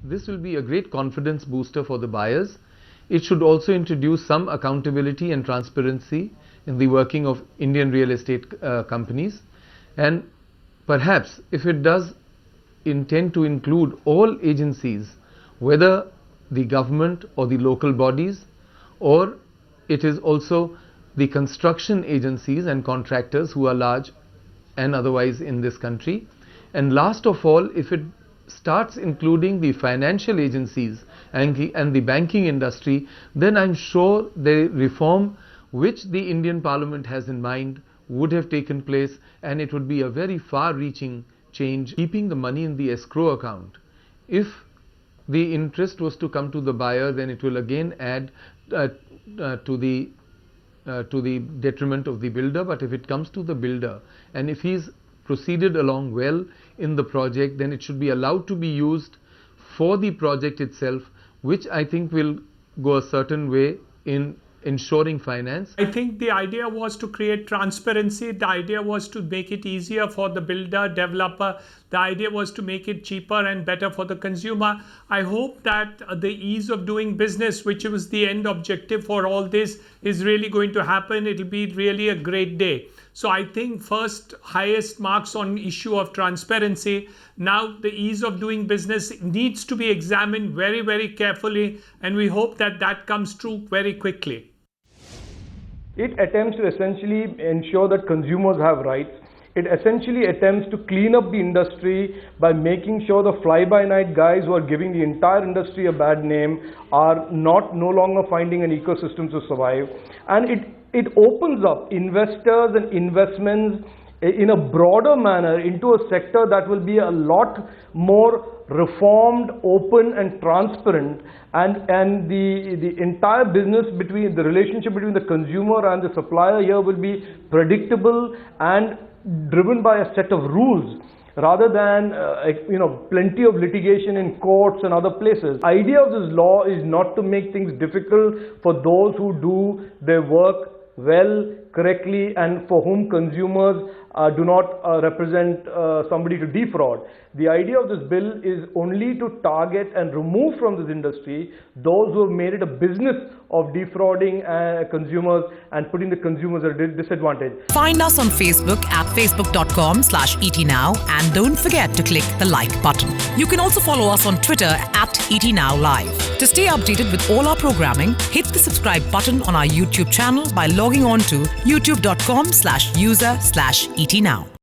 this will be a great confidence booster for the buyers. It should also introduce some accountability and transparency in the working of Indian real estate companies. And perhaps if it does intend to include all agencies, whether the government or the local bodies, or it is also the construction agencies and contractors who are large and otherwise in this country. And last of all, if it starts including the financial agencies and the banking industry, then I'm sure the reform which the Indian Parliament has in mind would have taken place, and it would be a very far-reaching change. Keeping the money in the escrow account, if the interest was to come to the buyer, then it will again add to the detriment of the builder. But if it comes to the builder, and if he's proceeded along well in the project, then it should be allowed to be used for the project itself, which I think will go a certain way in ensuring finance. I think the idea was to create transparency. The idea was to make it easier for the builder, developer. The idea was to make it cheaper and better for the consumer. I hope that the ease of doing business, which was the end objective for all this, is really going to happen. It'll be really a great day. So I think first, highest marks on issue of transparency. Now the ease of doing business needs to be examined very, very carefully, and we hope that that comes true very quickly. It attempts to essentially ensure that consumers have rights. It essentially attempts to clean up the industry by making sure the fly-by-night guys who are giving the entire industry a bad name are no longer finding an ecosystem to survive. And it opens up investors and investments in a broader manner into a sector that will be a lot more reformed, open and transparent, and the entire business between the relationship between the consumer and the supplier here will be predictable and driven by a set of rules rather than plenty of litigation in courts and other places. Idea of this law is not to make things difficult for those who do their work well, correctly, and for whom consumers do not represent somebody to defraud. The idea of this bill is only to target and remove from this industry those who have made it a business of defrauding consumers and putting the consumers at a disadvantage. Find us on Facebook at facebook.com/etnow, and don't forget to click the like button. You can also follow us on Twitter at etnowlive. To stay updated with all our programming, hit the subscribe button on our YouTube channel by logging on to youtube.com/user/etnow.